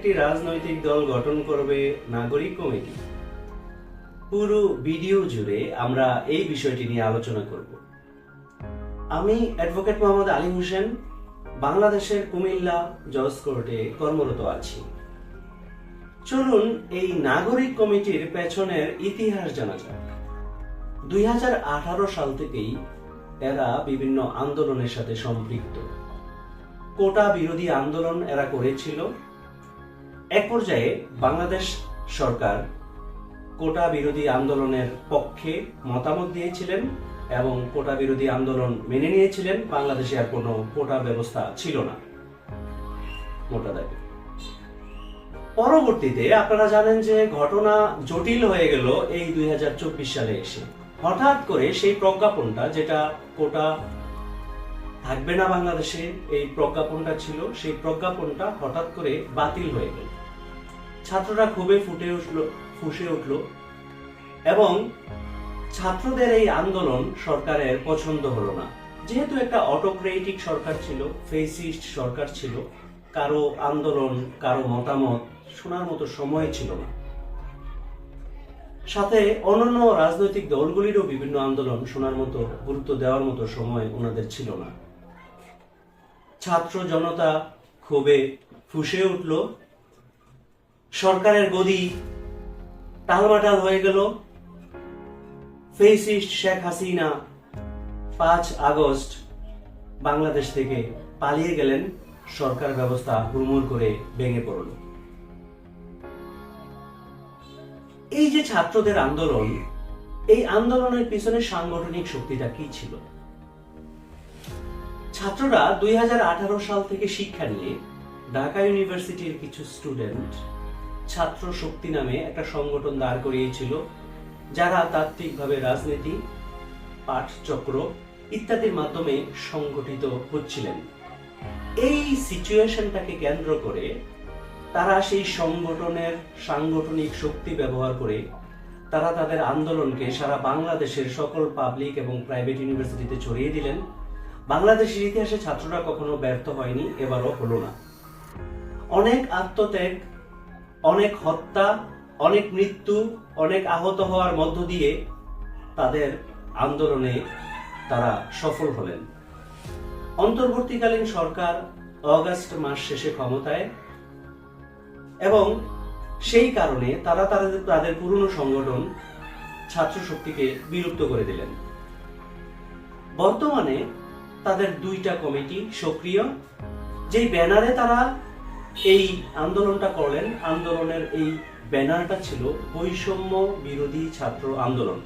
একটি রাজনৈতিক দল গঠন করবে নাগরিক কমিটি? পুরো ভিডিও জুড়ে আমরা এই বিষয়টি নিয়ে আলোচনা করব। আমি অ্যাডভোকেট মোহাম্মদ আলী হোসেন, বাংলাদেশের কুমিল্লা জজ কোর্টে কর্মরত আছি। চলুন এই নাগরিক কমিটির পেছনের ইতিহাস জানা যাক। 2018 সাল থেকেই এরা বিভিন্ন আন্দোলনের সাথে সম্পৃক্ত। কোটা বিরোধী আন্দোলন এরা করেছিল। এক পর্যায়ে বাংলাদেশ সরকার কোটা বিরোধী আন্দোলনের পক্ষে মতামত দিয়েছিলেন এবং কোটা বিরোধী আন্দোলন মেনে নিয়েছিলেন। বাংলাদেশে আর কোনো কোটা ব্যবস্থা ছিল না মোটা দাগে। পরবর্তীতে আপনারা জানেন যে ঘটনা জটিল হয়ে গেল এই 2024 সালে এসে। হঠাৎ করে সেই প্রজ্ঞাপনটা, যেটা কোটা থাকবে না বাংলাদেশে, এই প্রজ্ঞাপনটা ছিল, সেই প্রজ্ঞাপনটা হঠাৎ করে বাতিল হয়ে গেল। ছাত্ররা খুবই ফুঁসে উঠল এবং ছাত্রদের এই আন্দোলন সরকারের পছন্দ হলো না। যেহেতু একটা অটোক্রেটিক সরকার ছিল, ফেসিস্ট সরকার ছিল, কারো আন্দোলন, কারো মতামত শোনার মতো সময় ছিল না। সাথে অন্যান্য রাজনৈতিক দলগুলিরও বিভিন্ন আন্দোলন শোনার মতো, গুরুত্ব দেওয়ার মতো সময় ওনাদের ছিল না। ছাত্র জনতা ক্ষোভে ফুঁসে উঠল। সরকারের গদি টালমাটাল হয়ে গেল। ফেসিস্ট শেখ হাসিনা 5 আগস্ট বাংলাদেশ থেকে পালিয়ে গেলেন। সরকার ব্যবস্থা হুড়মুড় করে ভেঙে পড়ল। এই যে ছাত্রদের আন্দোলন, এই আন্দোলনের পিছনে সাংগঠনিক শক্তিটা কি ছিল? ছাত্ররা 2018 সাল থেকে শিক্ষা নিয়ে ঢাকা ইউনিভার্সিটির কিছু স্টুডেন্ট ছাত্র শক্তি নামে একটা সংগঠন দাঁড় করিয়েছিল, যারা তাত্ত্বিকভাবে রাজনীতি, পাঠচক্র ইত্যাদির মাধ্যমে সংগঠিত হচ্ছিলেন। এই সিচুয়েশনটাকে কেন্দ্র করে তারা সেই সংগঠনের সাংগঠনিক শক্তি ব্যবহার করে তারা তাদের আন্দোলনকে সারা বাংলাদেশের সকল পাবলিক এবং প্রাইভেট ইউনিভার্সিটিতে ছড়িয়ে দিলেন। বাংলাদেশের ইতিহাসে ছাত্ররা কখনো ব্যর্থ হয়নি, এবারও হলো না। অনেক আত্মত্যাগ, অনেক হত্যা, অনেক মৃত্যু, অনেক আহত হওয়ার মধ্য দিয়ে তাদের আন্দোলনে তারা সফল হলেন। অন্তর্বর্তীকালীন সরকার অগাস্ট মাস শেষে ক্ষমতায়, এবং সেই কারণে তারা তাদের পুরনো সংগঠন ছাত্র শক্তিকে বিলুপ্ত করে দিলেন। বর্তমানে তাদের 2টা কমিটি সক্রিয়। যেই ব্যানারে তারা এই আন্দোলনটা করলেন, আন্দোলনের এই ব্যানারটা ছিল বৈষম্য বিরোধী ছাত্র আন্দোলন।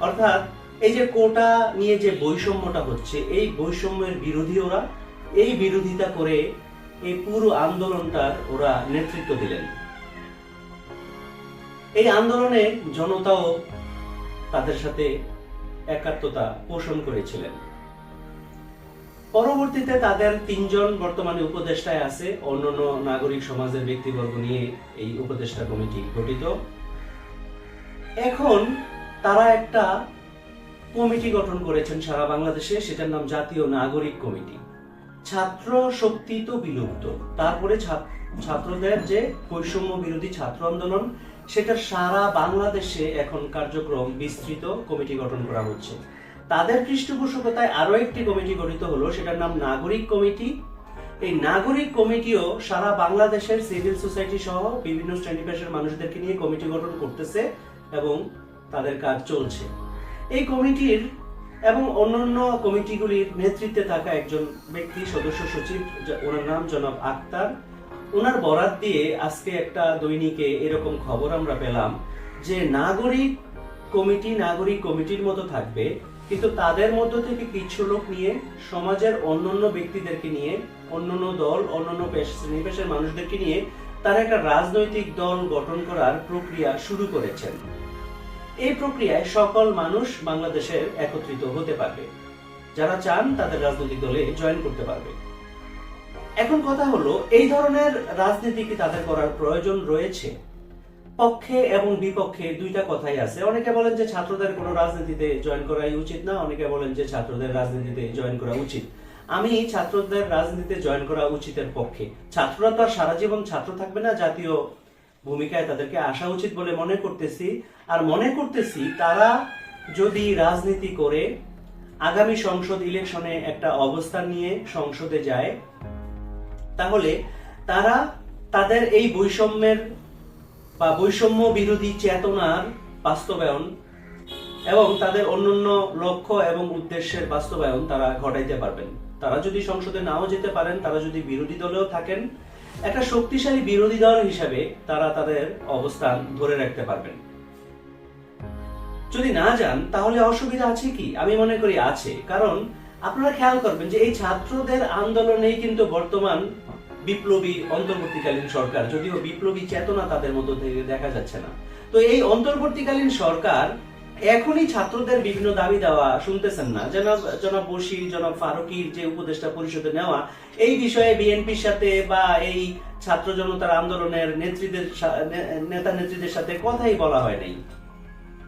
অর্থাৎ এই যে কোটা নিয়ে যে বৈষম্যটা হচ্ছে, এই বৈষম্যের বিরোধী ওরা, এই বিরোধিতা করে এই পুরো আন্দোলনটার ওরা নেতৃত্ব দিলেন। এই আন্দোলনে জনতাও তাদের সাথে একাত্মতা পোষণ করেছিলেন। পরবর্তীতে তাদের 3 জন বর্তমানে উপদেষ্টায় আছে। অন্যান্য নাগরিক সমাজের ব্যক্তিবর্গ নিয়ে এই উপদেষ্টা কমিটি গঠিত। এখন তারা একটা কমিটি গঠন করেছেন সারা বাংলাদেশে, সেটার নাম জাতীয় নাগরিক কমিটি। ছাত্র শক্তি তো বিলুপ্ত, তারপরে ছাত্রদের যে বৈষম্য বিরোধী ছাত্র আন্দোলন, সেটা সারা বাংলাদেশে এখন কার্যক্রম বিস্তৃত কমিটি গঠন করা হচ্ছে। তাদের পৃষ্ঠপোষকতায় আরো একটি কমিটি গঠিত হলো, সেটার নাম নাগরিক কমিটি। এই নাগরিক কমিটিও সারা বাংলাদেশের সিভিল সোসাইটি সহ বিভিন্ন শ্রেণী পেশার মানুষদেরকে নিয়ে কমিটি গঠন করতেছে এবং তাদের কাজ চলছে। এই কমিটির এবং অন্যান্য কমিটিগুলির নেতৃত্বে থাকা একজন ব্যক্তি সদস্য সচিব, ওনার নাম জনাব আক্তার। ওনার বরাত দিয়ে আজকে একটা দৈনিকে এরকম খবর আমরা পেলাম যে নাগরিক কমিটির মতো থাকবে, কিন্তু তাদের মধ্য থেকে কিছু লোক নিয়ে সমাজের অন্যান্য ব্যক্তিদেরকে নিয়ে, অন্যান্য দল, অন্যান্য শ্রেণী পেশার মানুষদেরকে নিয়ে তারা একটা রাজনৈতিক দল গঠন করার প্রক্রিয়া শুরু করেছেন। এই প্রক্রিয়ায় সকল মানুষ বাংলাদেশের একত্রিত হতে পারবে, যারা চান তাদের রাজনৈতিক দলে জয়েন করতে পারবে। এখন কথা হলো, এই ধরনের রাজনীতি কি তাদের করার প্রয়োজন রয়েছে? পক্ষে এবং বিপক্ষে 2টা কথাই আছে। অনেকে বলেন যে ছাত্রদের কোনো রাজনীতিতে জয়েন করাই উচিত না, অনেকে বলেন যে ছাত্রদের রাজনীতিতে জয়েন করা উচিত। আমি ছাত্রদের রাজনীতিতে জয়েন করা উচিতের পক্ষে। ছাত্ররা তো আর সারা জীবন ছাত্র থাকবে না, জাতীয় ভূমিকায় তাদেরকে আসা উচিত বলে মনে করতেছি। আর মনে করতেছি তারা যদি রাজনীতি করে আগামী সংসদ ইলেকশনে একটা অবস্থান নিয়ে সংসদে যায়, তাহলে তারা তাদের এই বৈষম্যের বা বৈষম্য বিরোধী চেতনার বাস্তবায়ন এবং তাদের অন্যান্য লক্ষ্য এবং উদ্দেশ্যের বাস্তবায়ন তারা ঘটাইতে পারবেন। তারা যদি সংসদে নাও যেতে পারেন, তারা যদি বিরোধী দলেও থাকেন, একটা শক্তিশালী বিরোধী দল হিসাবে তারা তাদের অবস্থান ধরে রাখতে পারবেন। যদি না যান তাহলে অসুবিধা আছে কি? আমি মনে করি আছে। কারণ আপনারা খেয়াল করবেন যে এই ছাত্রদের আন্দোলনেই কিন্তু বর্তমান বিপ্লবী অন্তর্বর্তীকালীন সরকার, যদিও বিপ্লবী চেতনা তাদের মধ্য থেকে দেখা যাচ্ছে না। তো এই অন্তর্বর্তীকালীন সরকার এখনই ছাত্রদের বিভিন্ন দাবি দেওয়া শুনতেছেন না। জনাব বশির, জনাব ফারুকীর যে উপদেষ্টা পরিষদে নেওয়া, এই বিষয়ে বিএনপির সাথে বা এই ছাত্র জনতার আন্দোলনের নেতা নেত্রীদের সাথে কথাই বলা হয় নাই।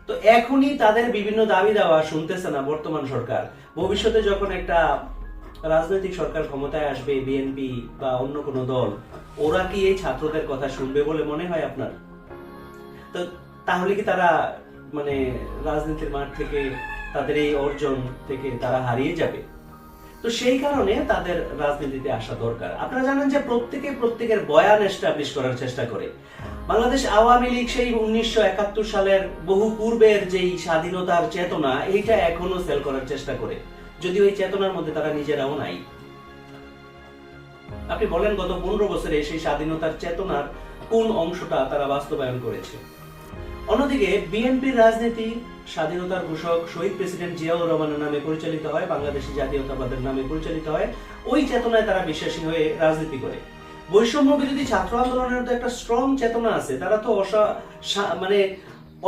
তো এখনই তাদের বিভিন্ন দাবি দেওয়া শুনতেছে না বর্তমান সরকার। ভবিষ্যতে যখন একটা রাজনৈতিক সরকার ক্ষমতায় আসবে, বিএনপি বা অন্য কোনো দল, ওরা কি এই ছাত্রদের কথা শুনবে বলে মনে হয় আপনার? তো তাহলে কি তারা মানে রাজনীতির মাঠ থেকে তাদের এই অর্জন থেকে তারা হারিয়ে যাবে? তো সেই কারণে তাদের রাজনীতিতে আসা দরকার। আপনারা জানেন যে প্রত্যেকের বয়ান এস্টাবলিশ করার চেষ্টা করে। বাংলাদেশ আওয়ামী লীগ সেই 1971 সালের বহু পূর্বের যেই স্বাধীনতার চেতনা, এইটা এখনো সেল করার চেষ্টা করে, যদিও এই চেতনার মধ্যে তারা নিজেরাও নাই। আপনি বলেন গত 15 বছরে সেই স্বাধীনতার চেতনার কোন অংশটা তারা বাস্তবায়ন করেছে? অন্যদিকে বিএনপির রাজনীতি স্বাধীনতার ঘোষক শহীদ প্রেসিডেন্ট জিয়াউর রহমানের নামে পরিচালিত হয়, বাংলাদেশি জাতীয়তাবাদের নামে পরিচালিত হয়। ওই চেতনায় তারা বিশ্বাসী হয়ে রাজনীতি করে। বৈষম্য বিরোধী ছাত্র আন্দোলনের তো একটা স্ট্রং চেতনা আছে। তারা তো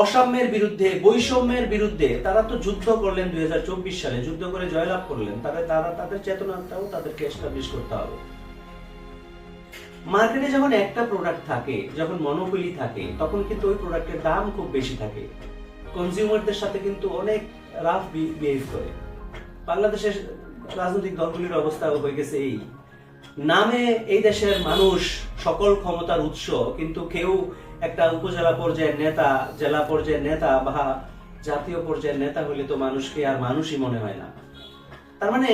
অসাম্যের বিরুদ্ধে, বৈষম্যের বিরুদ্ধে তারা তো যুদ্ধ করলেন 2024 সালে, যুদ্ধ করে জয়লাভ করলেন। তাদের চেতনাটাও তাদেরকে এস্টাবলিশ করতে হবে। মার্কেটে যখন একটা প্রোডাক্ট থাকে, যখন মনোপলি থাকে, তখন কিন্তু ওই প্রোডাক্টের দাম খুব বেশি থাকে। কনজিউমারদের সাথে কিন্তু অনেক রাফ বিহেভ করে। বাংলাদেশের রাজনৈতিক দলগুলির অবস্থা হয়ে গেছে এই নামে এই দেশের মানুষ সকল ক্ষমতার উৎস, কিন্তু কেউ একটা উপজেলা পর্যায়ের নেতা, জেলা পর্যায়ের নেতা বা জাতীয় পর্যায়ের নেতা হলে তো মানুষকে আর মানুষই মনে হয় না। তার মানে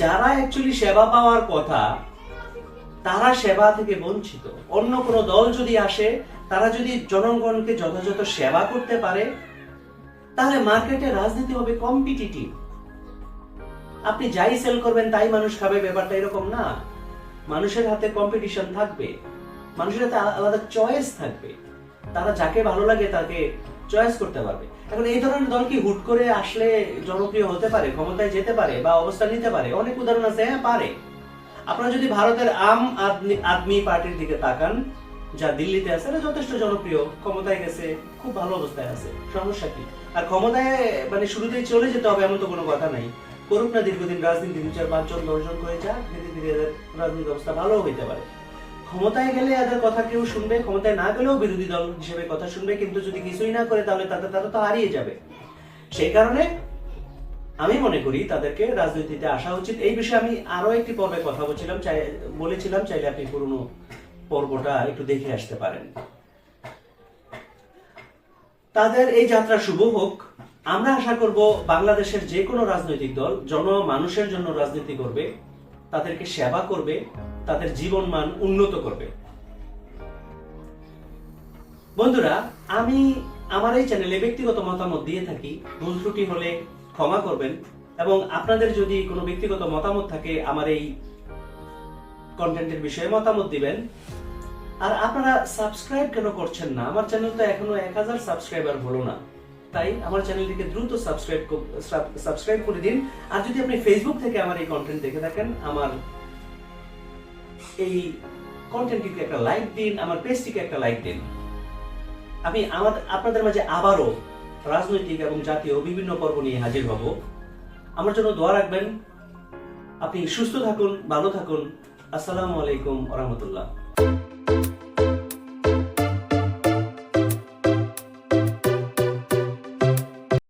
যারা অ্যাকচুয়ালি সেবা পাওয়ার কথা, তারা সেবা থেকে বঞ্চিত। অন্য কোনো দল যদি আসে, তারা যদি জনগণকে যথাযথ সেবা করতে পারে, তাহলে মার্কেটে রাজনীতি হবে কম্পিটিটিভ। আপনি যাই সেল করবেন তাই মানুষ খাবে, ব্যাপারটা এরকম না। মানুষের হাতে কম্পিটিশন থাকবে, মানুষের হাতে আলাদা চয়েস থাকবে। তারা যাকে ভালো লাগে তাকে চয়েস করতে পারবে। এখন এই ধরনের দল কি হুট করে আসলে জনপ্রিয় হতে পারে, ক্ষমতায় যেতে পারে বা অবস্থান নিতে পারে? অনেক উদাহরণ আছে, হ্যাঁ পারে। আপনারা যদি ভারতের আম আদমি পার্টির দিকে তাকান, যা দিল্লিতে আছে, যথেষ্ট জনপ্রিয়, ক্ষমতায় গেছে, খুব ভালো অবস্থায় আছে। সমস্যা কি? আর ক্ষমতায় শুরুতেই চলে যেতে হবে এমন তো কোনো কথা নাই। করুক না দীর্ঘদিন রাজনীতি, 2-4-5 জন 10 জন করে যাক, ধীরে ধীরে এদের রাজনৈতিক অবস্থা ভালো হইতে পারে। ক্ষমতায় গেলে এদের কথা কেউ শুনবে, ক্ষমতায় না গেলেও বিরোধী দল হিসেবে কথা শুনবে, কিন্তু যদি কিছুই না করে তাহলে তারা তো হারিয়ে যাবে। সেই কারণে আমি মনে করি তাদেরকে রাজনীতিতে আসা উচিত। এই বিষয়ে আমি আরো একটি পর্বে কথা বলেছিলাম, চাইলে আপনি পুরনো পর্বটা একটু দেখে আসতে পারেন। তাদের এই যাত্রা শুভ হোক। আমরা আশা করব বাংলাদেশের যে কোনো রাজনৈতিক দল মানুষের জন্য রাজনীতি করবে, তাদেরকে সেবা করবে, তাদের জীবন মান উন্নত করবে। বন্ধুরা, আমি আমার এই চ্যানেলে ব্যক্তিগত মতামত দিয়ে থাকি। ভুল ত্রুটি হলে ক্ষমা করবেন, এবং আপনাদের যদি কোনো ব্যক্তিগত মতামত থাকে আমার এই কন্টেন্টের বিষয়ে মতামত দিবেন। আর আপনারা সাবস্ক্রাইব কেন করছেন না? আমার চ্যানেল তো এখনো 1000 সাবস্ক্রাইবার হলো না, তাই আমার চ্যানেলটিকে দ্রুত সাবস্ক্রাইব করে দিন। আর যদি আপনি ফেসবুক থেকে আমার এই কন্টেন্ট দেখে থাকেন, আমার এই কন্টেন্টটিকে একটা লাইক দিন, আমার পেজটিকে একটা লাইক দিন। আমি আপনাদের মাঝে আবারও রাজনৈতিক এবং জাতীয় বিভিন্ন পর্ব নিয়ে হাজির হব। আমার জন্য দোয়া রাখবেন। আপনি সুস্থ থাকুন, ভালো থাকুন। আসসালামু আলাইকুম ওয়া রাহমাতুল্লাহ।